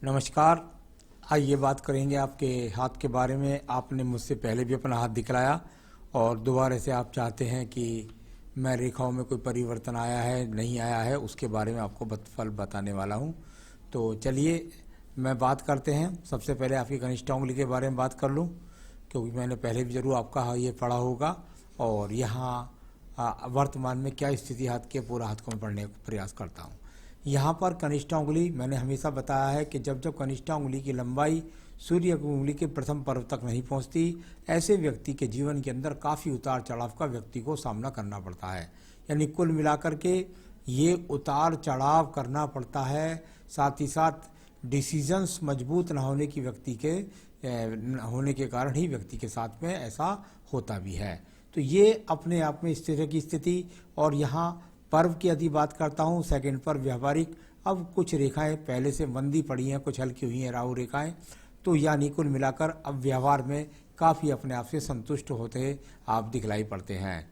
नमस्कार। आइए बात करेंगे आपके हाथ के बारे में। आपने मुझसे पहले भी अपना हाथ दिखलाया और दोबारा से आप चाहते हैं कि मैं रेखाओं में कोई परिवर्तन आया है नहीं आया है उसके बारे में आपको फल बताने वाला हूं। तो चलिए मैं बात करते हैं। सबसे पहले आपकी कनिष्ठ उंगली के बारे में बात कर लूं, क्योंकि मैंने पहले भी जरूर आपका ये पढ़ा होगा। और यहाँ वर्तमान में क्या स्थिति हाथ के, पूरा हाथ को मैं पढ़ने का प्रयास करता हूँ। यहाँ पर कनिष्ठा उंगली, मैंने हमेशा बताया है कि जब जब कनिष्ठा उंगली की लंबाई सूर्य की उंगली के प्रथम पर्व तक नहीं पहुँचती, ऐसे व्यक्ति के जीवन के अंदर काफ़ी उतार चढ़ाव का व्यक्ति को सामना करना पड़ता है। यानी कुल मिलाकर के ये उतार चढ़ाव करना पड़ता है। साथ ही साथ डिसीजंस मजबूत न होने की व्यक्ति के होने के कारण ही व्यक्ति के साथ में ऐसा होता भी है। तो ये अपने आप में इस तरह की स्थिति। और यहाँ पर्व की यदि बात करता हूँ, सेकंड पर्व व्यवहारिक। अब कुछ रेखाएं पहले से मंदी पड़ी हैं, कुछ हल्की हुई हैं राहु रेखाएं, तो यानी कुल मिलाकर अब व्यवहार में काफ़ी अपने आप से संतुष्ट होते आप दिखलाई पड़ते हैं।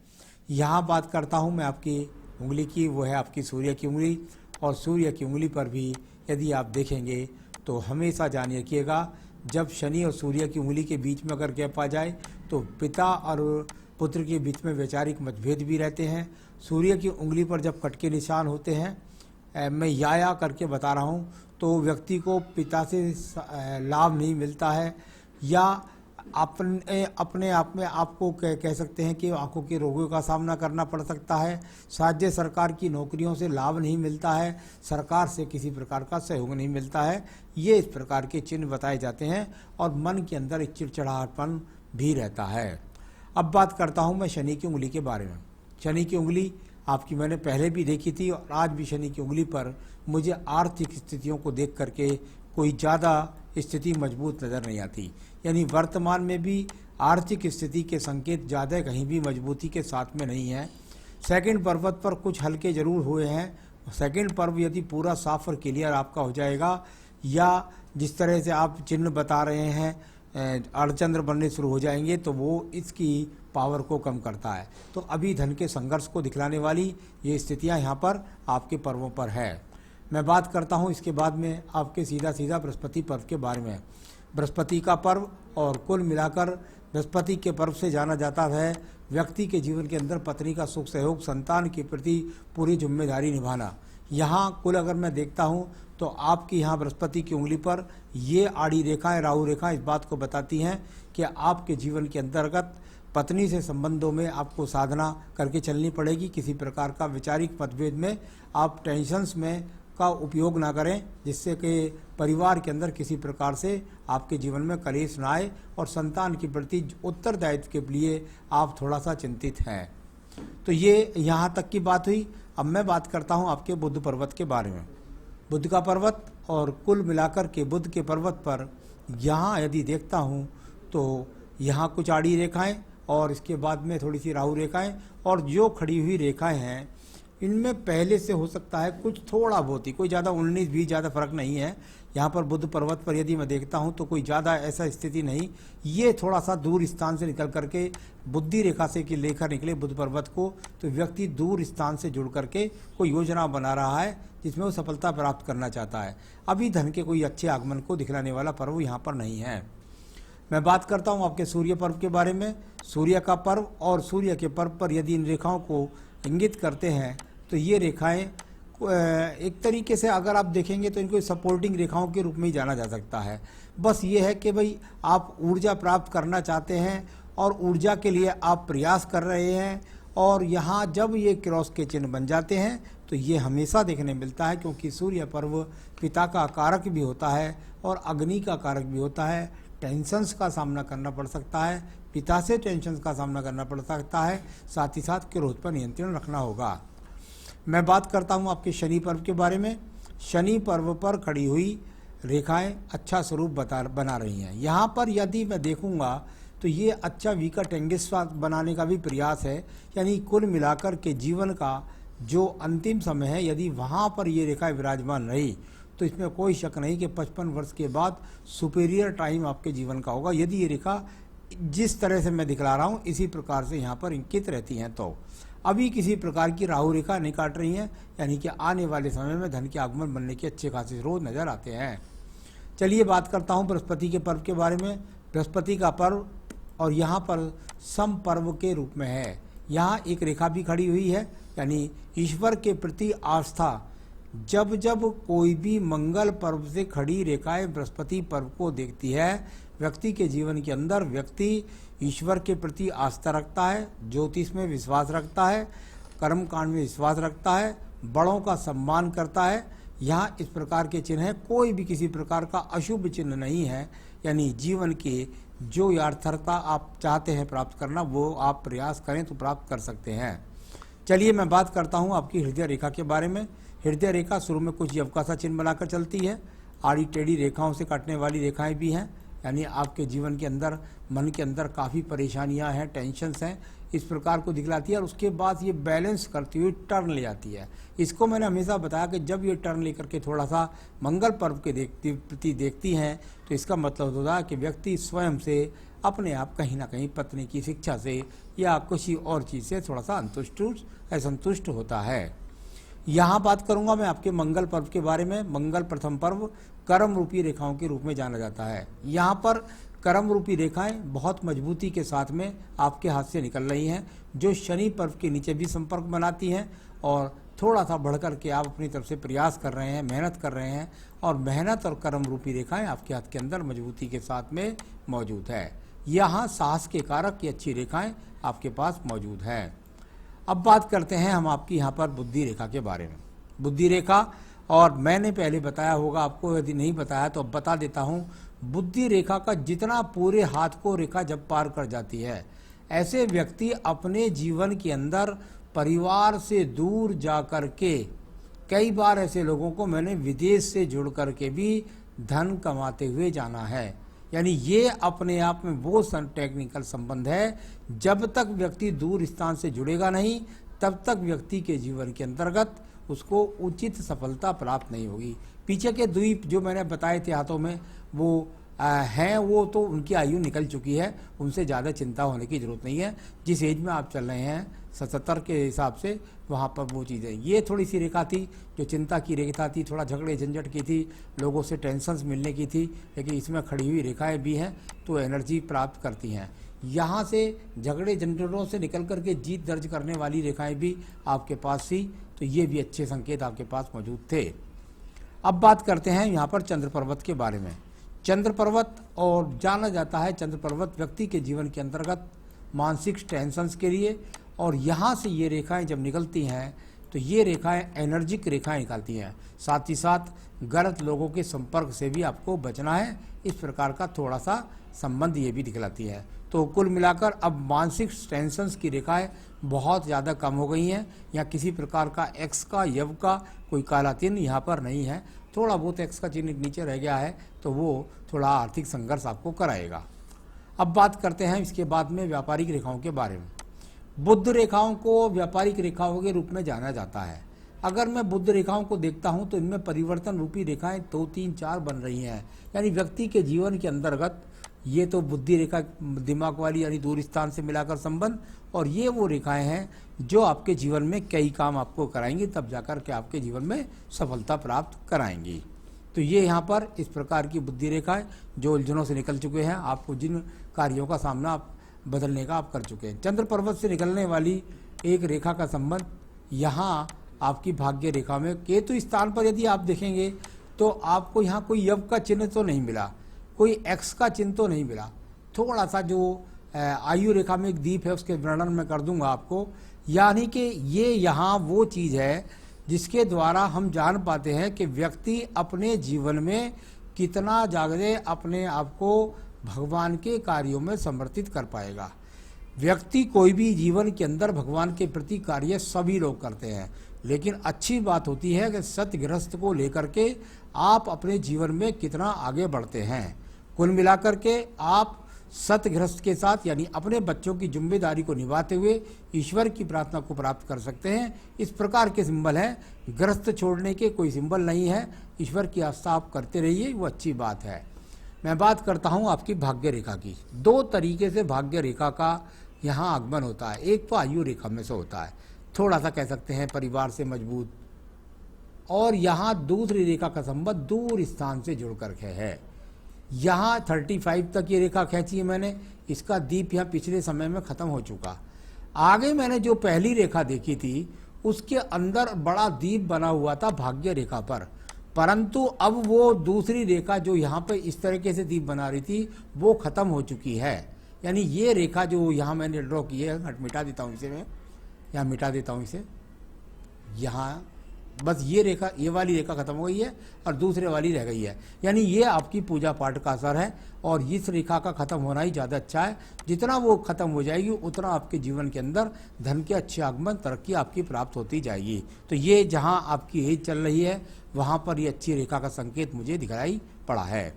यहाँ बात करता हूँ मैं आपकी उंगली की, वो है आपकी सूर्य की उंगली। और सूर्य की उंगली पर भी यदि आप देखेंगे तो हमेशा जान रखिएगा, जब शनि और सूर्य की उंगली के बीच में अगर गैप आ जाए तो पिता और पुत्र के बीच में वैचारिक मतभेद भी रहते हैं। सूर्य की उंगली पर जब कट के निशान होते हैं, मैं या करके बता रहा हूँ, तो व्यक्ति को पिता से लाभ नहीं मिलता है, या अपने आप में आपको कह सकते हैं कि आंखों के रोगों का सामना करना पड़ सकता है। राज्य सरकार की नौकरियों से लाभ नहीं मिलता है, सरकार से किसी प्रकार का सहयोग नहीं मिलता है। ये इस प्रकार के चिन्ह बताए जाते हैं और मन के अंदर एक चिड़चिड़ापन भी रहता है। अब बात करता हूँ मैं शनि की उंगली के बारे में। शनि की उंगली आपकी मैंने पहले भी देखी थी और आज भी शनि की उंगली पर मुझे आर्थिक स्थितियों को देख करके कोई ज़्यादा स्थिति मजबूत नज़र नहीं आती। यानी वर्तमान में भी आर्थिक स्थिति के संकेत ज़्यादा कहीं भी मजबूती के साथ में नहीं है। सेकंड पर्वत पर कुछ हल्के जरूर हुए हैं। सेकंड पर्व यदि पूरा साफ और क्लियर आपका हो जाएगा, या जिस तरह से आप चिन्ह बता रहे हैं अर्धचंद्र बनने शुरू हो जाएंगे, तो वो इसकी पावर को कम करता है। तो अभी धन के संघर्ष को दिखलाने वाली ये स्थितियां यहाँ पर आपके पर्वों पर है। मैं बात करता हूँ इसके बाद में आपके सीधा बृहस्पति पर्व के बारे में। बृहस्पति का पर्व, और कुल मिलाकर बृहस्पति के पर्व से जाना जाता है व्यक्ति के जीवन के अंदर पत्नी का सुख सहयोग, संतान के प्रति पूरी जिम्मेदारी निभाना। यहाँ कुल अगर मैं देखता हूँ तो आपकी यहाँ बृहस्पति की उंगली पर ये आड़ी रेखाएं, राहु रेखाएं इस बात को बताती हैं कि आपके जीवन के अंतर्गत पत्नी से संबंधों में आपको साधना करके चलनी पड़ेगी। किसी प्रकार का वैचारिक मतभेद में आप टेंशन्स में का उपयोग ना करें, जिससे कि परिवार के अंदर किसी प्रकार से आपके जीवन में कलेश ना आए, और संतान के प्रति उत्तरदायित्व के लिए आप थोड़ा सा चिंतित हैं। तो ये यहाँ तक की बात हुई। अब मैं बात करता हूँ आपके बुध पर्वत के बारे में। बुध का पर्वत, और कुल मिलाकर के बुध के पर्वत पर यहाँ यदि देखता हूँ तो यहाँ कुछ आड़ी रेखाएं और इसके बाद में थोड़ी सी राहु रेखाएं, और जो खड़ी हुई रेखाएं हैं इनमें पहले से हो सकता है कुछ थोड़ा बहुत ही, कोई ज़्यादा 19-20 ज़्यादा फर्क नहीं है। यहाँ पर बुध पर्वत पर यदि मैं देखता हूँ तो कोई ज़्यादा ऐसा स्थिति नहीं। ये थोड़ा सा दूर स्थान से निकल करके बुद्धि रेखा से कि लेकर निकले बुध पर्वत को, तो व्यक्ति दूर स्थान से जुड़ करके कोई योजना बना रहा है जिसमें वो सफलता प्राप्त करना चाहता है। अभी धन के कोई अच्छे आगमन को दिखलाने वाला पर्व यहाँ पर नहीं है। मैं बात करता हूँ आपके सूर्य पर्व के बारे में। सूर्य का पर्व और सूर्य के पर्व पर यदि इन रेखाओं को इंगित करते हैं तो ये रेखाएं एक तरीके से अगर आप देखेंगे तो इनको सपोर्टिंग रेखाओं के रूप में ही जाना जा सकता है। बस ये है कि भाई आप ऊर्जा प्राप्त करना चाहते हैं और ऊर्जा के लिए आप प्रयास कर रहे हैं, और यहाँ जब ये क्रॉस के चिन्ह बन जाते हैं तो ये हमेशा देखने मिलता है, क्योंकि सूर्य पर्व पिता का कारक भी होता है और अग्नि का कारक भी होता है। टेंशन्स का सामना करना पड़ सकता है, पिता से टेंशन्स का सामना करना पड़ सकता है, साथ ही साथ क्रोध पर नियंत्रण रखना होगा। मैं बात करता हूँ आपके शनि पर्व के बारे में। शनि पर्व पर खड़ी हुई रेखाएं अच्छा स्वरूप बना रही हैं। यहाँ पर यदि मैं देखूँगा तो ये अच्छा विकट एंगेज बनाने का भी प्रयास है। यानी कुल मिलाकर के जीवन का जो अंतिम समय है, यदि वहाँ पर ये रेखाएं विराजमान रही तो इसमें कोई शक नहीं कि 55 वर्ष के बाद सुपीरियर टाइम आपके जीवन का होगा, यदि ये रेखा जिस तरह से मैं दिखला रहा हूँ इसी प्रकार से यहाँ पर इंकित रहती हैं। तो अभी किसी प्रकार की राहु रेखा नहीं काट रही हैं, यानी कि आने वाले समय में धन के आगमन बनने के अच्छे खासे स्रोत नजर आते हैं। चलिए बात करता हूँ बृहस्पति के पर्व के बारे में। बृहस्पति का पर्व और यहाँ पर सम पर्व के रूप में है। यहाँ एक रेखा भी खड़ी हुई है, यानी ईश्वर के प्रति आस्था। जब जब कोई भी मंगल पर्व से खड़ी रेखाएं बृहस्पति पर्व को देखती है, व्यक्ति के जीवन के अंदर व्यक्ति ईश्वर के प्रति आस्था रखता है, ज्योतिष में विश्वास रखता है, कर्म कांड में विश्वास रखता है, बड़ों का सम्मान करता है। यहाँ इस प्रकार के चिन्ह हैं, कोई भी किसी प्रकार का अशुभ चिन्ह नहीं है। यानी जीवन के जो याथार्थता आप चाहते हैं प्राप्त करना, वो आप प्रयास करें तो प्राप्त कर सकते हैं। चलिए मैं बात करता हूँ आपकी हृदय रेखा के बारे में। हृदय रेखा शुरू में कुछ यव का सा चिन्ह बनाकर चलती है, आड़ी टेढ़ी रेखाओं से काटने वाली रेखाएं भी हैं। यानी आपके जीवन के अंदर, मन के अंदर काफ़ी परेशानियां हैं, टेंशन्स हैं, इस प्रकार को दिखलाती है। और उसके बाद ये बैलेंस करती हुई टर्न ले जाती है। इसको मैंने हमेशा बताया कि जब ये टर्न लेकर के थोड़ा सा मंगल पर्व के प्रति देखती हैं, तो इसका मतलब होता है कि व्यक्ति स्वयं से अपने आप कहीं ना कहीं पत्नी की शिक्षा से या किसी और चीज़ से थोड़ा सा असंतुष्ट होता है। यहाँ बात करूँगा मैं आपके मंगल पर्व के बारे में। मंगल प्रथम पर्व कर्म रूपी रेखाओं के रूप में जाना जाता है। यहाँ पर कर्म रूपी रेखाएं बहुत मजबूती के साथ में आपके हाथ से निकल रही हैं, जो शनि पर्व के नीचे भी संपर्क बनाती हैं। और थोड़ा सा बढ़कर के आप अपनी तरफ से प्रयास कर रहे हैं, मेहनत कर रहे हैं, और मेहनत और कर्म रूपी रेखाएं आपके हाथ के अंदर मजबूती के साथ में मौजूद है। यहाँ साहस के कारक की अच्छी रेखाएं आपके पास मौजूद है। अब बात करते हैं हम आपकी यहाँ पर बुद्धि रेखा के बारे में। बुद्धि रेखा, और मैंने पहले बताया होगा आपको, यदि नहीं बताया तो अब बता देता हूँ। बुद्धि रेखा का जितना पूरे हाथ को रेखा जब पार कर जाती है, ऐसे व्यक्ति अपने जीवन के अंदर परिवार से दूर जा कर के, कई बार ऐसे लोगों को मैंने विदेश से जुड़ कर के भी धन कमाते हुए जाना है। यानी ये अपने आप में वो टेक्निकल संबंध है, जब तक व्यक्ति दूर स्थान से जुड़ेगा नहीं, तब तक व्यक्ति के जीवन के अंतर्गत उसको उचित सफलता प्राप्त नहीं होगी। पीछे के द्वीप जो मैंने बताए थे हाथों में, वो हैं, वो तो उनकी आयु निकल चुकी है, उनसे ज़्यादा चिंता होने की ज़रूरत नहीं है। जिस एज में आप चल रहे हैं 77 के हिसाब से, वहाँ पर वो चीज़ें, ये थोड़ी सी रेखा थी जो चिंता की रेखा थी, थोड़ा झगड़े झंझट की थी, लोगों से टेंशन्स मिलने की थी, लेकिन इसमें खड़ी हुई रेखाएं भी हैं तो एनर्जी प्राप्त करती हैं। यहाँ से झगड़े झंझटों से निकल कर के जीत दर्ज करने वाली रेखाएं भी आपके पास थी, तो ये भी अच्छे संकेत आपके पास मौजूद थे। अब बात करते हैं यहाँ पर चंद्र पर्वत के बारे में। चंद्र पर्वत, और जाना जाता है चंद्र पर्वत व्यक्ति के जीवन के अंतर्गत मानसिक टेंशन्स के लिए, और यहाँ से ये रेखाएं जब निकलती हैं तो ये रेखाएं एनर्जिक रेखाएं निकालती हैं। साथ ही साथ गलत लोगों के संपर्क से भी आपको बचना है, इस प्रकार का थोड़ा सा संबंध ये भी दिखलाती है। तो कुल मिलाकर अब मानसिक टेंशन्स की रेखाएं बहुत ज़्यादा कम हो गई हैं। या किसी प्रकार का एक्स का, यव का कोई काला चिन्ह यहाँ पर नहीं है। थोड़ा बहुत एक्स का चिन्ह नीचे रह गया है, तो वो थोड़ा आर्थिक संघर्ष आपको कराएगा। अब बात करते हैं इसके बाद में व्यापारिक रेखाओं के बारे में। बुध रेखाओं को व्यापारिक रेखाओं के रूप में जाना जाता है। अगर मैं बुध रेखाओं को देखता हूं तो इनमें परिवर्तन रूपी रेखाएं 2, 3, 4 बन रही हैं। यानी व्यक्ति के जीवन के अंतर्गत ये तो बुद्धि रेखा दिमाग वाली, यानी दूर स्थान से मिलाकर संबंध, और ये वो रेखाएं हैं जो आपके जीवन में कई काम आपको कराएंगी, तब जाकर के आपके जीवन में सफलता प्राप्त कराएंगी। तो ये यहाँ पर इस प्रकार की बुद्धि रेखाएं जो उलझनों से निकल चुके हैं, आपको जिन कार्यों का सामना आप बदलने का आप कर चुके हैं। चंद्र पर्वत से निकलने वाली एक रेखा का संबंध यहाँ आपकी भाग्य रेखा में केतु स्थान पर यदि आप देखेंगे तो आपको यहाँ कोई यव का चिन्ह तो नहीं मिला, कोई एक्स का चिन्ह तो नहीं मिला। थोड़ा सा जो आयु रेखा में एक दीप है उसके वर्णन मैं कर दूंगा आपको। यानी कि ये यहाँ वो चीज़ है जिसके द्वारा हम जान पाते हैं कि व्यक्ति अपने जीवन में कितना ज़्यादा अपने आप को भगवान के कार्यों में समर्पित कर पाएगा। व्यक्ति कोई भी जीवन के अंदर भगवान के प्रति कार्य सभी लोग करते हैं, लेकिन अच्छी बात होती है कि सतगृहस्थ को लेकर के आप अपने जीवन में कितना आगे बढ़ते हैं। कुल मिलाकर के आप सतगृहस्थ के साथ, यानी अपने बच्चों की जिम्मेदारी को निभाते हुए ईश्वर की प्रार्थना को प्राप्त कर सकते हैं। इस प्रकार के सिंबल हैं, गृहस्थ छोड़ने के कोई सिंबल नहीं है। ईश्वर की आस्था आप करते रहिए, वो अच्छी बात है। मैं बात करता हूँ आपकी भाग्य रेखा की। 2 तरीके से भाग्य रेखा का यहाँ आगमन होता है। एक तो आयु रेखा में से होता है, थोड़ा सा कह सकते हैं परिवार से मजबूत, और यहाँ दूसरी रेखा का संबंध दूर स्थान से जुड़ करके है। यहाँ 35 तक ये रेखा खींची है मैंने, इसका दीप यहाँ पिछले समय में खत्म हो चुका। आगे मैंने जो पहली रेखा देखी थी उसके अंदर बड़ा दीप बना हुआ था भाग्य रेखा पर, परंतु अब वो दूसरी रेखा जो यहाँ पे इस तरीके से दीप बना रही थी वो खत्म हो चुकी है। यानी ये रेखा जो यहाँ मैंने ड्रॉ की है, मिटा देता हूँ इसे, मैं यहाँ मिटा देता हूँ इसे, यहाँ बस ये रेखा, ये वाली रेखा खत्म हो गई है और दूसरे वाली रह गई है। यानी ये आपकी पूजा पाठ का असर है और इस रेखा का खत्म होना ही ज़्यादा अच्छा है। जितना वो खत्म हो जाएगी उतना आपके जीवन के अंदर धन के अच्छे आगमन, तरक्की आपकी प्राप्त होती जाएगी। तो ये जहाँ आपकी एज चल रही है वहाँ पर ये अच्छी रेखा का संकेत मुझे दिखाई पड़ा है।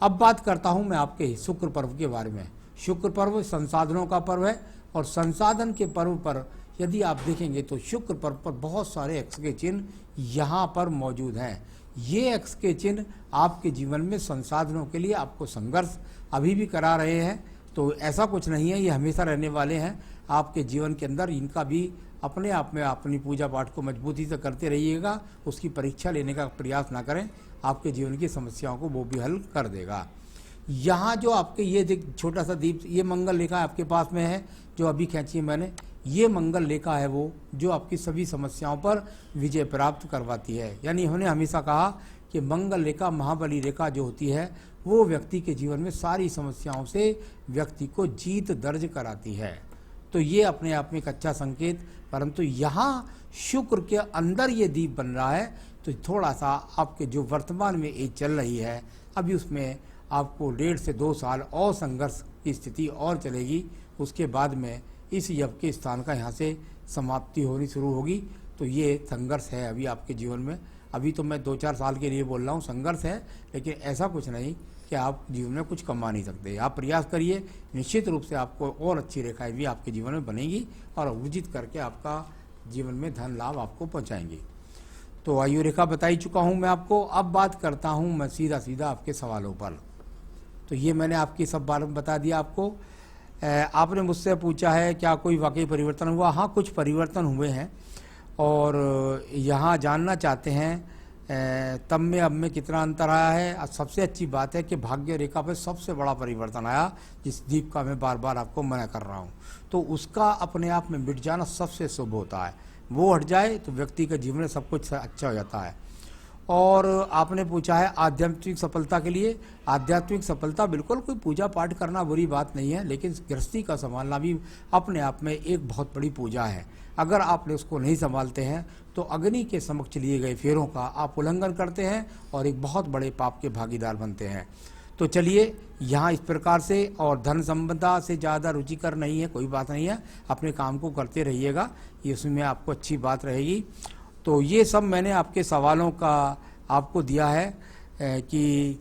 अब बात करता हूँ मैं आपके शुक्र पर्व के बारे में। शुक्र पर्व संसाधनों का पर्व है और संसाधन के पर्व पर यदि आप देखेंगे तो शुक्र पर्व पर बहुत सारे एक्स के चिन्ह यहाँ पर मौजूद हैं। ये एक्स के चिन्ह आपके जीवन में संसाधनों के लिए आपको संघर्ष अभी भी करा रहे हैं, तो ऐसा कुछ नहीं है, ये हमेशा रहने वाले हैं आपके जीवन के अंदर। इनका भी अपने आप में अपनी पूजा पाठ को मजबूती से करते रहिएगा, उसकी परीक्षा लेने का प्रयास ना करें, आपके जीवन की समस्याओं को वो भी हल कर देगा। यहाँ जो आपके ये छोटा सा दीप, ये मंगल रेखा आपके पास में है जो अभी खींची है मैंने, ये मंगल रेखा है वो जो आपकी सभी समस्याओं पर विजय प्राप्त करवाती है। यानी हमने हमेशा कहा कि मंगल रेखा, महाबली रेखा जो होती है वो व्यक्ति के जीवन में सारी समस्याओं से व्यक्ति को जीत दर्ज कराती है। तो ये अपने आप में एक अच्छा संकेत, परंतु यहाँ शुक्र के अंदर ये दीप बन रहा है तो थोड़ा सा आपके जो वर्तमान में एज चल रही है अभी उसमें आपको 1.5 से 2 साल और संघर्ष की स्थिति और चलेगी। उसके बाद में इस यव के स्थान का यहाँ से समाप्ति होनी शुरू होगी। तो ये संघर्ष है अभी आपके जीवन में। अभी तो मैं 2-4 साल के लिए बोल रहा हूँ संघर्ष है, लेकिन ऐसा कुछ नहीं कि आप जीवन में कुछ कमा नहीं सकते। आप प्रयास करिए, निश्चित रूप से आपको और अच्छी रेखाएं भी आपके जीवन में बनेगी और अर्जित करके आपका जीवन में धन लाभ आपको पहुँचाएंगी। तो आयु रेखा बता ही चुका हूँ मैं आपको। अब बात करता हूँ मैं सीधा आपके सवालों पर। तो ये मैंने आपकी सब बारे में बता दिया आपको। आपने मुझसे पूछा है क्या कोई वाकई परिवर्तन हुआ। हाँ, कुछ परिवर्तन हुए हैं और यहाँ जानना चाहते हैं तब में अब में कितना अंतर आया है। सबसे अच्छी बात है कि भाग्य रेखा पर सबसे बड़ा परिवर्तन आया, जिस दीप का मैं बार बार आपको मना कर रहा हूँ, तो उसका अपने आप में मिट जाना सबसे शुभ होता है। वो हट जाए तो व्यक्ति का जीवन में सब कुछ अच्छा हो जाता है। और आपने पूछा है आध्यात्मिक सफलता के लिए। आध्यात्मिक सफलता बिल्कुल कोई पूजा पाठ करना बुरी बात नहीं है, लेकिन गृहस्थी का संभालना भी अपने आप में एक बहुत बड़ी पूजा है। अगर आपने उसको नहीं संभालते हैं तो अग्नि के समक्ष लिए गए फेरों का आप उल्लंघन करते हैं और एक बहुत बड़े पाप के भागीदार बनते हैं। तो चलिए यहाँ इस प्रकार से, और धन संबंधा से ज़्यादा रुचिकर नहीं है, कोई बात नहीं है, अपने काम को करते रहिएगा, ये उसमें आपको अच्छी बात रहेगी। तो ये सब मैंने आपके सवालों का आपको दिया है कि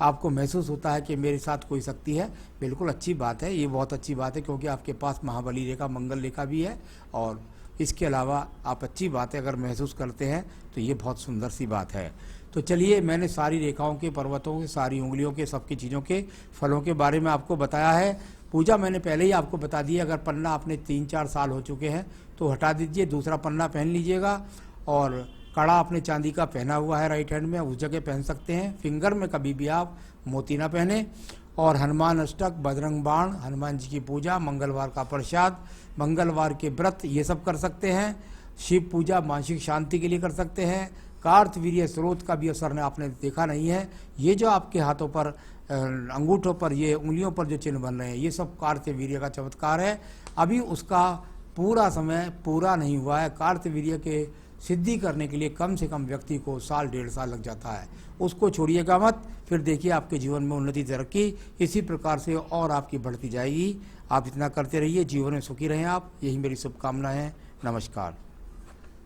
आपको महसूस होता है कि मेरे साथ कोई शक्ति है। बिल्कुल अच्छी बात है, ये बहुत अच्छी बात है, क्योंकि आपके पास महाबली रेखा, मंगल रेखा भी है और इसके अलावा आप अच्छी बातें अगर महसूस करते हैं तो ये बहुत सुंदर सी बात है। तो चलिए, मैंने सारी रेखाओं के, पर्वतों के, सारी उंगलियों के, सबकी चीज़ों के फलों के बारे में आपको बताया है। पूजा मैंने पहले ही आपको बता दी है। अगर पन्ना आपने 3-4 साल हो चुके हैं तो हटा दीजिए, दूसरा पन्ना पहन लीजिएगा। और कड़ा आपने चांदी का पहना हुआ है राइट हैंड में, उस जगह पहन सकते हैं। फिंगर में कभी भी आप मोती ना पहने। और हनुमान अष्टक, बजरंग बाण, हनुमान जी की पूजा, मंगलवार का प्रसाद, मंगलवार के व्रत, ये सब कर सकते हैं। शिव पूजा मानसिक शांति के लिए कर सकते हैं। कार्तवीर्य स्रोत का भी असर ने आपने देखा नहीं है। ये जो आपके हाथों पर, अंगूठों पर, ये उंगलियों पर जो चिन्ह बन रहे हैं, ये सब कार्तवीर्य का चमत्कार है। अभी उसका पूरा समय पूरा नहीं हुआ है। कार्तवीर्य के सिद्धि करने के लिए कम से कम व्यक्ति को 1-1.5 साल लग जाता है। उसको छोड़िएगा मत, फिर देखिए आपके जीवन में उन्नति, तरक्की इसी प्रकार से और आपकी बढ़ती जाएगी। आप इतना करते रहिए, जीवन में सुखी रहें आप, यही मेरी शुभकामना है। नमस्कार।